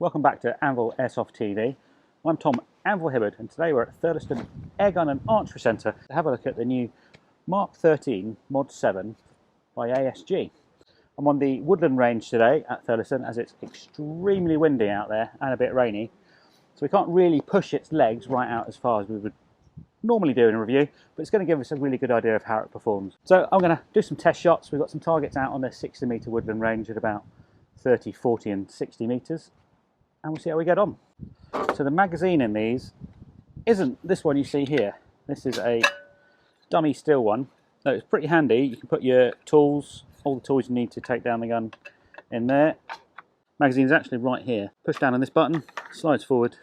Welcome back to Anvil Airsoft TV. I'm Tom Anvil Hibberd, and today we're at Thurlaston Airgun Archery Centre to have a look at the new Mk13 Mod 7 by ASG. I'm on the woodland range today at Thurlaston as it's extremely windy out there and a bit rainy, so we can't really push its legs right out as far as we would normally do in a review, but it's going to give us a really good idea of how it performs. So I'm going to do some test shots. We've got some targets out on the 60 metre woodland range at about 30, 40 and 60 metres. And we'll see how we get on. So the magazine in these isn't this one you see here. This is a dummy steel one. So it's pretty handy. You can put your tools, all the tools you need to take down the gun in there. Magazine is actually right here. Push down on this button, slides forward.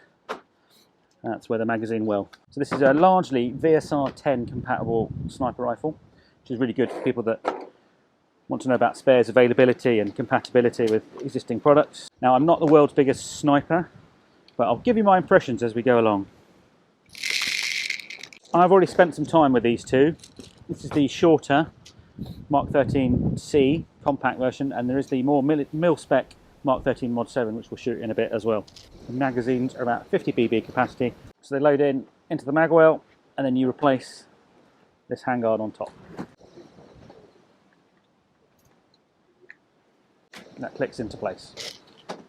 That's where the magazine will. So this is a largely VSR 10 compatible sniper rifle, which is really good for people that want to know about spares availability and compatibility with existing products. Now, I'm not the world's biggest sniper, but I'll give you my impressions as we go along. I've already spent some time with these two. This is the shorter Mk13C compact version, and there is the more mil-spec Mk13 Mod 7, which we'll shoot in a bit as well. The magazines are about 50 BB capacity, so they load into the mag well, and then you replace this handguard on top. That clicks into place.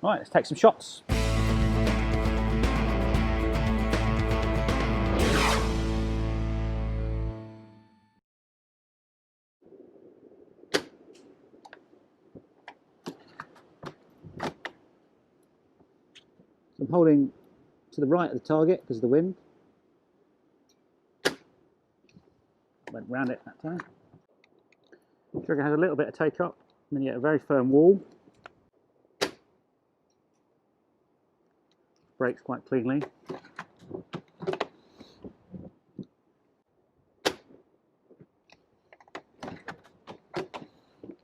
Right, let's take some shots. I'm holding to the right of the target because of the wind. Went round it that time. The trigger has a little bit of take up, and then you get a very firm wall. Brakes quite cleanly.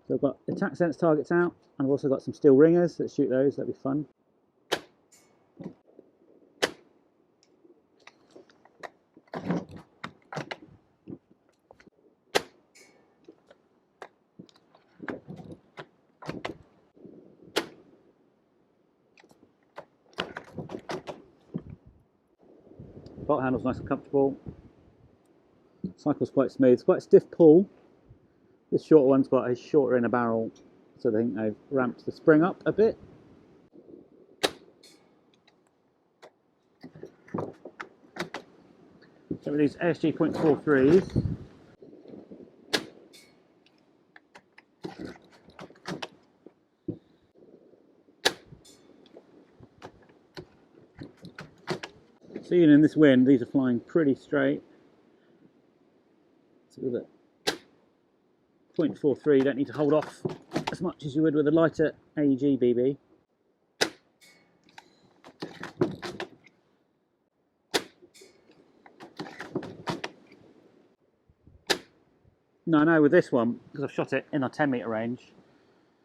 So I've got attack sense targets out, and I've also got some steel ringers. Let's shoot those, that'd be fun. Bolt handle's nice and comfortable. Cycle's quite smooth. It's quite a stiff pull. This short one's got a shorter inner barrel, so I think they've ramped the spring up a bit. So with these ASG .43s, so even in this wind, these are flying pretty straight. So with a .43, you don't need to hold off as much as you would with a lighter AEG BB. No, I know with this one, because I've shot it in a 10 metre range,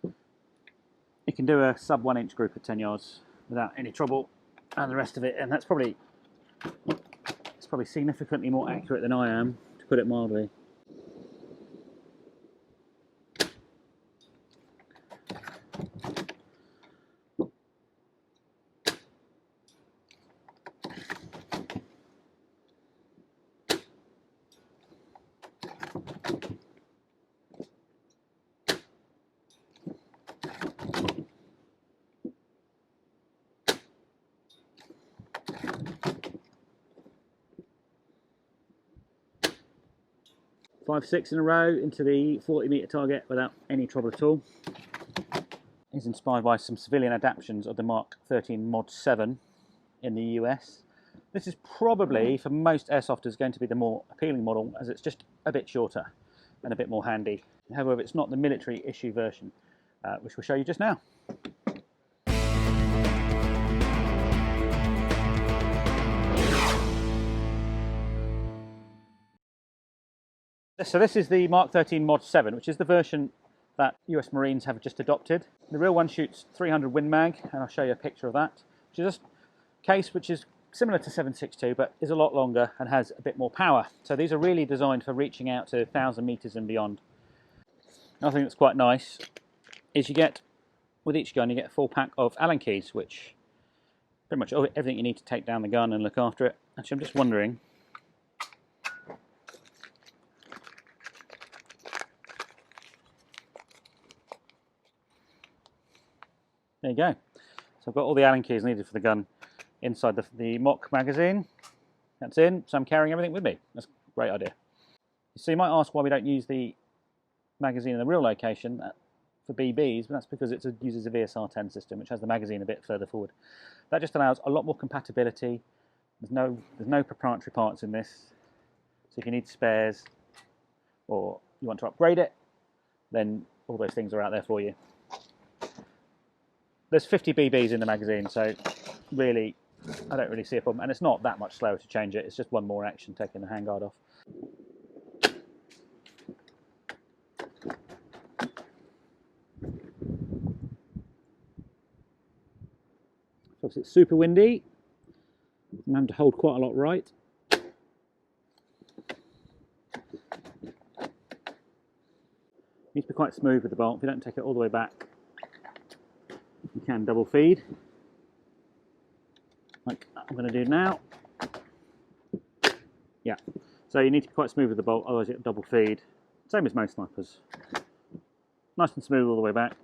you can do a sub 1 inch group at 10 yards without any trouble, and the rest of it, and that's probably significantly more accurate than I am, to put it mildly. Five, 6 in a row into the 40 metre target without any trouble at all. It's inspired by some civilian adaptations of the Mk13 Mod 7 in the US. This is probably, for most airsofters, going to be the more appealing model, as it's just a bit shorter and a bit more handy. However, it's not the military issue version, which we'll show you just now. So this is the Mk13 Mod 7, which is the version that US Marines have just adopted. The real one shoots 300 Win Mag, and I'll show you a picture of that, which is a case which is similar to 7.62, but is a lot longer and has a bit more power. So these are really designed for reaching out to 1,000 meters and beyond. Another thing that's quite nice is you get, with each gun, you get a full pack of Allen keys, which pretty much everything you need to take down the gun and look after it. Actually, I'm just wondering, there you go. So I've got all the Allen keys needed for the gun inside the mock magazine. That's in, so I'm carrying everything with me. That's a great idea. So you might ask why we don't use the magazine in the real location for BBs, but that's because it uses a VSR-10 system, which has the magazine a bit further forward. That just allows a lot more compatibility. There's no proprietary parts in this. So if you need spares or you want to upgrade it, then all those things are out there for you. There's 50 BBs in the magazine, so really, I don't really see a problem. And it's not that much slower to change it. It's just one more action taking the handguard off. So it's super windy. I'm having to hold quite a lot right. Needs to be quite smooth with the bolt. If you don't take it all the way back, you can double feed, like I'm going to do now. Yeah, so you need to be quite smooth with the bolt, otherwise it'll double feed. Same as most snipers. Nice and smooth all the way back.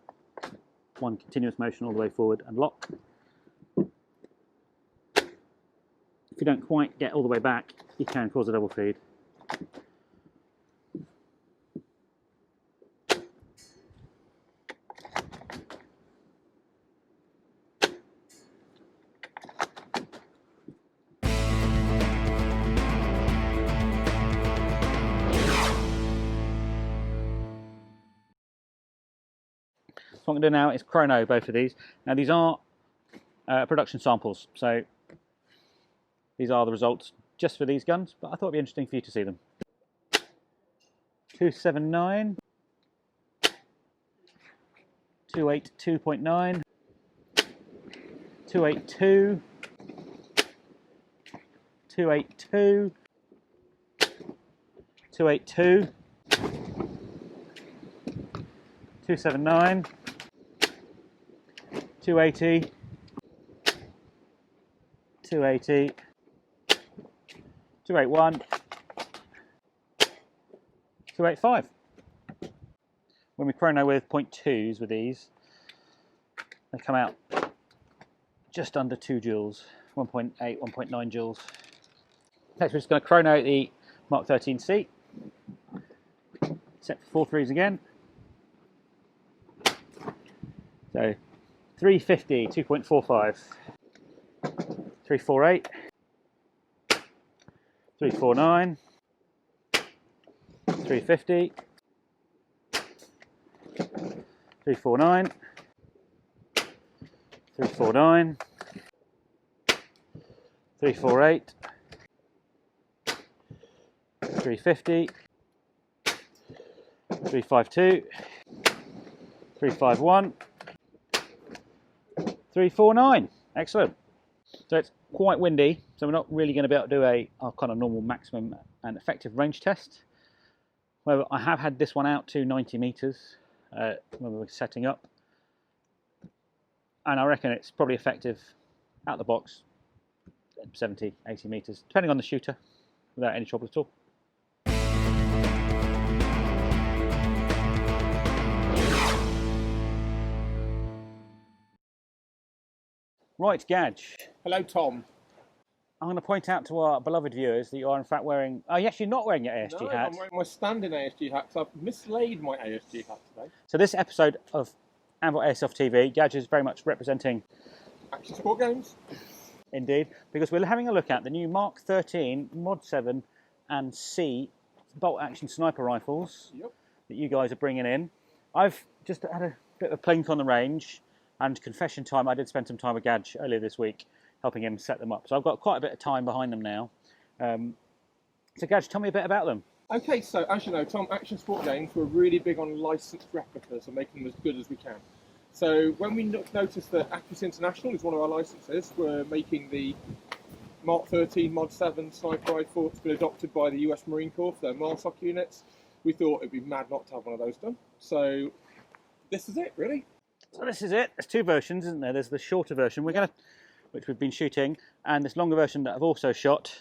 One continuous motion all the way forward and lock. If you don't quite get all the way back, you can cause a double feed. So what I'm going to do now is chrono both of these. Now these are production samples, so these are the results just for these guns, but I thought it'd be interesting for you to see them. 279, 282.9, 282, 282, 282, 279, 280, 280, 281, 285. When we chrono with 0.2s with these, they come out just under 2 joules, 1.8, 1.9 joules. Next we're just going to chrono the Mk13C. Set for 4.3s again. So 350, 2.45, 348, 349, 350, 349, 349, 348, 350, 352, 351, 349. Excellent. So it's quite windy, so we're not really going to be able to do our kind of normal maximum and effective range test. However, I have had this one out to 90 meters when we were setting up, and I reckon it's probably effective out the box 70, 80 meters, depending on the shooter, without any trouble at all. Right, Gadge. Hello, Tom. I'm going to point out to our beloved viewers that you are in fact wearing... Oh, yes, you're not wearing your ASG No, hat. I'm wearing my standing ASG hat, so I've mislaid my ASG hat today. So this episode of Anvil Airsoft TV, Gadge is very much representing... Action sport games? Indeed, because we're having a look at the new Mk13 Mod 7 and C bolt-action sniper rifles that you guys are bringing in. I've just had a bit of a plink on the range, and confession time, I did spend some time with Gadge earlier this week, helping him set them up. So I've got quite a bit of time behind them now. So Gadge, tell me a bit about them. Okay, so as you know, Tom, Action Sport Games were really big on licensed replicas and making them as good as we can. So when we noticed that Accuracy International is one of our licenses, we're making the Mk13 Mod 7 sniper rifle. It's been adopted by the US Marine Corps for their MARSOC units. We thought it'd be mad not to have one of those done. So this is it, really. So this is it. There's two versions, isn't there? There's the shorter version. We're going to which we've been shooting, and this longer version that I've also shot.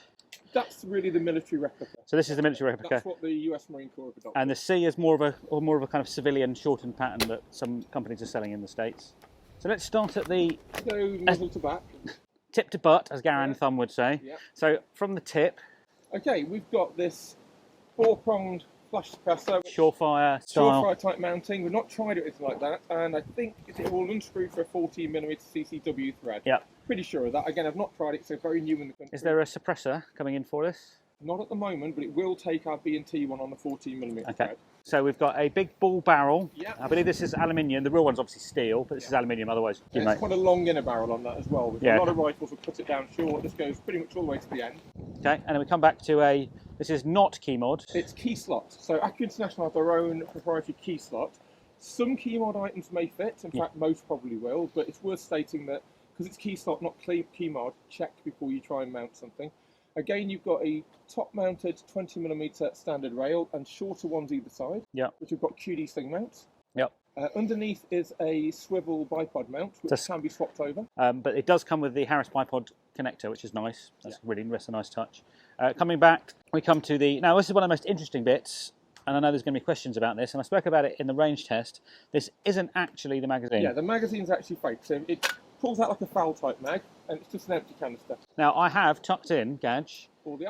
That's really the military replica. So this is the military replica. That's what the US Marine Corps have adopted. And the C is more of a kind of civilian shortened pattern that some companies are selling in the States. So let's start at the So muzzle to back. tip to butt, as Garen Thumb would say. Yeah. So from the tip. Okay, we've got this 4-pronged flash suppressor. Surefire style. Surefire type mounting. We've not tried it with anything like that, and I think it will unscrew for a 14mm CCW thread. Yeah. Pretty sure of that. Again, I've not tried it, so very new in the country. Is there a suppressor coming in for this? Not at the moment, but it will take our B&T one on the 14mm thread. So we've got a big ball barrel. Yeah. I believe this is aluminium. The real one's obviously steel, but this is aluminium. Otherwise, you It's quite a long inner barrel on that as well. With a lot of rifles will cut it down short. This goes pretty much all the way to the end. Okay, and then we come back to a. This is not key mod. It's key slot. So Accu International have their own proprietary key slot. Some key mod items may fit. In fact, most probably will. But it's worth stating that because it's key slot, not key mod, check before you try and mount something. Again, you've got a top-mounted 20mm standard rail and shorter ones either side, which have got QD sling mounts. Yep. Underneath is a swivel bipod mount, which can be swapped over. But it does come with the Harris bipod connector, which is nice. That's a nice touch. Coming back, we come to the... Now, this is one of the most interesting bits, and I know there's going to be questions about this, and I spoke about it in the range test. This isn't actually the magazine. Yeah, the magazine's actually fake. So it pulls out like a foul-type mag, and it's just an empty canister. Now, I have tucked in, Gadge, all the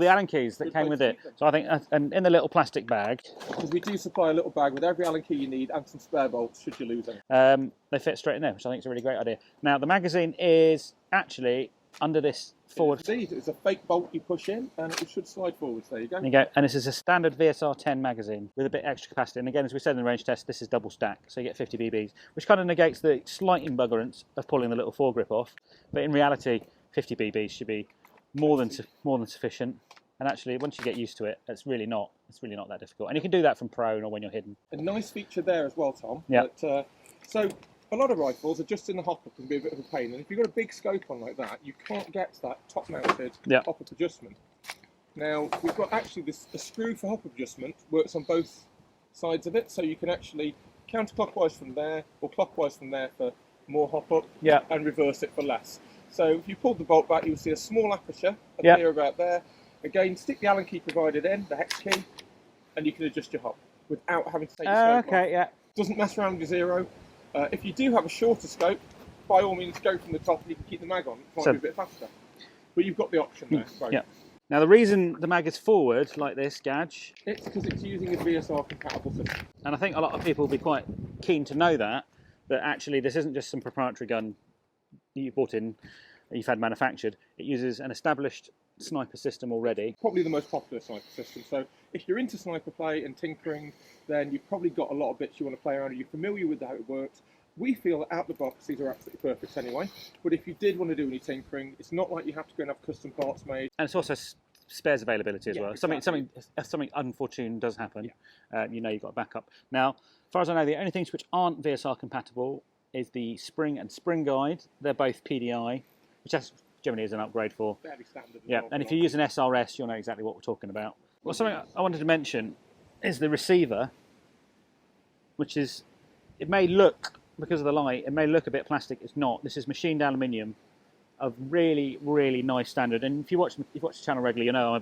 Allen keys that came with it. So I think, and in the little plastic bag. Because we do supply a little bag with every Allen key you need and some spare bolts should you lose any. They fit straight in there, which I think is a really great idea. Now, the magazine is actually under this forward. Indeed, it's a fake bolt you push in and it should slide forwards. There you go. There you go. And this is a standard VSR 10 magazine with a bit extra capacity. And again, as we said in the range test, this is double stack, so you get 50 BBs, which kind of negates the slight embuggerance of pulling the little foregrip off. But in reality, 50 BBs should be more than sufficient. And actually, once you get used to it, it's really not that difficult. And you can do that from prone or when you're hidden. A nice feature there as well, Tom. Yeah. So a lot of rifles are just in the hopper can be a bit of a pain. And if you've got a big scope on like that, you can't get to that top-mounted hopper adjustment. Now, we've got actually a screw for hopper adjustment, works on both sides of it. So you can actually counterclockwise from there or clockwise from there for more hop up and reverse it for less. So if you pulled the bolt back, you'll see a small aperture appear about there. Again, stick the Allen key provided in, the hex key, and you can adjust your hop without having to take your scope off. Doesn't mess around with your zero. If you do have a shorter scope, by all means go from the top and you can keep the mag on. It might be a bit faster. But you've got the option there. Yeah. Now the reason the mag is forward like this, Gadge, it's because it's using a VSR compatible system. And I think a lot of people will be quite keen to know that actually this isn't just some proprietary gun you bought in, you've had manufactured. It uses an established sniper system already. Probably the most popular sniper system. So if you're into sniper play and tinkering, then you've probably got a lot of bits you want to play around with. You're familiar with how it works. We feel that out the box these are absolutely perfect anyway. But if you did want to do any tinkering, it's not like you have to go and have custom parts made. And it's also spares availability as well. Exactly. Something unfortunate does happen. You know you've got a backup. Now, as far as I know, the only things which aren't VSR compatible is the spring and spring guide. They're both PDI, which generally is an upgrade for. Fairly standard. And if you use an SRS, you'll know exactly what we're talking about. Well, something I wanted to mention is the receiver, which is, it may look, because of the light, it may look a bit plastic. It's not. This is machined aluminium of really, really nice standard. And if you watch the channel regularly, you know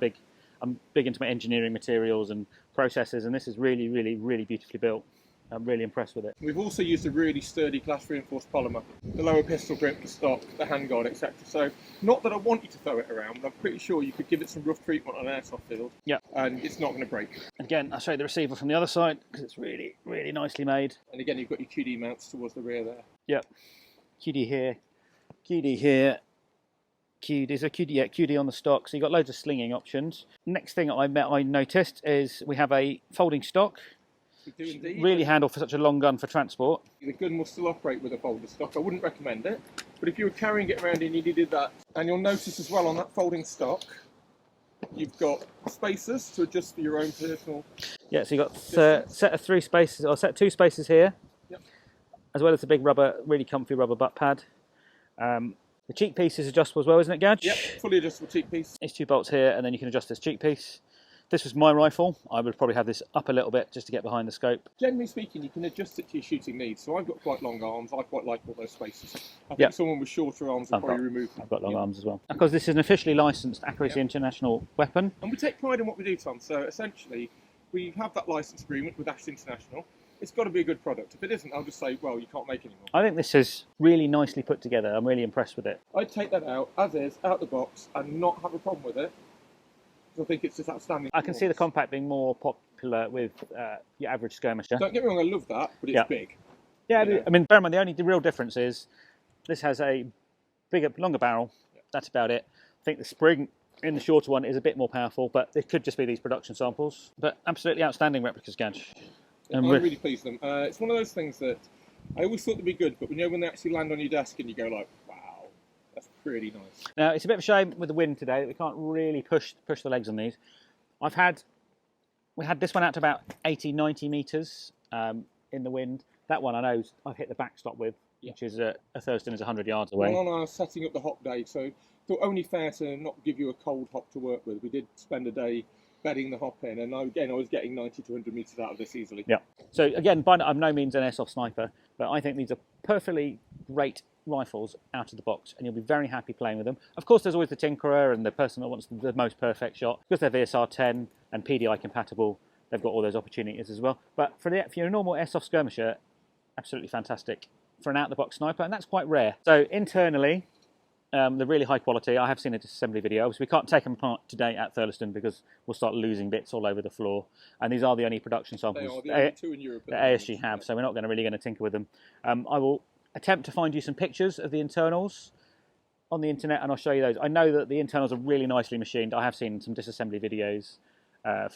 I'm big into my engineering materials and processes, and this is really, really, really beautifully built. I'm really impressed with it. We've also used a really sturdy glass reinforced polymer, the lower pistol grip, the stock, the handguard, etc. So not that I want you to throw it around, but I'm pretty sure you could give it some rough treatment on an airsoft field. And it's not going to break. Again, I'll show you the receiver from the other side because it's really, really nicely made. And again, you've got your QD mounts towards the rear there. QD here, QD here. QD on the stock, so you've got loads of slinging options. Next thing I noticed is we have a folding stock. We do indeed. Really handy for such a long gun for transport. The gun will still operate with a folded stock. I wouldn't recommend it, but if you were carrying it around and you needed that, and you'll notice as well on that folding stock, you've got spacers to adjust for your own personal. So you've got set of 3 spaces, or set 2 spaces here, as well as the big rubber, really comfy rubber butt pad. The cheek piece is adjustable as well, isn't it, Gadge? Yep, fully adjustable cheek piece. It's 2 bolts here, and then you can adjust this cheek piece. this was my rifle, I would probably have this up a little bit just to get behind the scope. Generally speaking, you can adjust it to your shooting needs. So I've got quite long arms. I quite like all those spaces. I think someone with shorter arms would probably remove them. I've got long arms as well. Because this is an officially licensed Accuracy International weapon. And we take pride in what we do, Tom. So essentially, we have that license agreement with Accuracy International. It's got to be a good product. If it isn't, I'll just say, well, you can't make anymore. I think this is really nicely put together. I'm really impressed with it. I'd take that out, as is, out the box, and not have a problem with it. Because I think it's just outstanding. I can see the compact being more popular with your average skirmisher. Don't get me wrong, I love that, but it's big. Yeah, I mean, bear in mind, the real difference is this has a bigger, longer barrel. That's about it. I think the spring in the shorter one is a bit more powerful, but it could just be these production samples. But absolutely outstanding replicas, Gadge. I'm really pleased with them. It's one of those things that I always thought they'd be good, but when they actually land on your desk and you go like, wow, that's pretty nice. Now, it's a bit of a shame with the wind today that we can't really push the legs on these. We had this one out to about 80, 90 metres in the wind. That one I know I've hit the backstop with, which is a Thurlaston is 100 yards away. Well, on our setting up the hop day, so thought only fair to not give you a cold hop to work with. We did spend a day bedding the hop in, and I was getting 90 to 100 metres out of this easily. Yeah. So again, I'm no means an airsoft sniper, but I think these are perfectly great rifles out of the box, and you'll be very happy playing with them. Of course, there's always the tinkerer and the person that wants the most perfect shot. Because they're VSR 10 and PDI compatible, they've got all those opportunities as well. But for your normal airsoft skirmisher, absolutely fantastic for an out-the-box sniper, and that's quite rare. So internally, they're really high quality. I have seen a disassembly video. Obviously, we can't take them apart today at Thurlaston because we'll start losing bits all over the floor. And these are the only production samples They are the only two in Europe that ASG have, so we're not really going to tinker with them. I will attempt to find you some pictures of the internals on the internet, and I'll show you those. I know that the internals are really nicely machined. I have seen some disassembly videos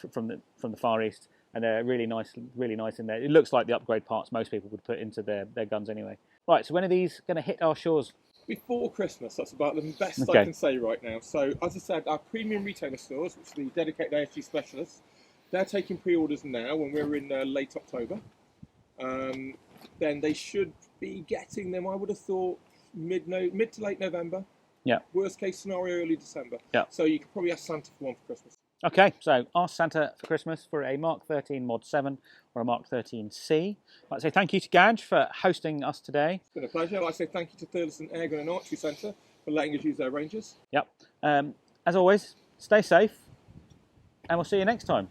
from the Far East, and they're really nice in there. It looks like the upgrade parts most people would put into their guns anyway. Right, so when are these going to hit our shores? Before Christmas, that's about the best I can say right now. So, as I said, our premium retailer stores, which are the dedicated ASG specialists, they're taking pre-orders now when we're in late October. Then they should be getting them, I would have thought, mid to late November. Yeah. Worst case scenario, early December. Yeah. So you could probably ask Santa for one for Christmas. Okay, so ask Santa for Christmas for a Mk13 Mod 7 or a Mk13C. I'd like to say thank you to Gadge for hosting us today. It's been a pleasure. I'd like to say thank you to Thurlaston Airgun Archery Centre for letting us use their ranges. Yep. As always, stay safe, and we'll see you next time.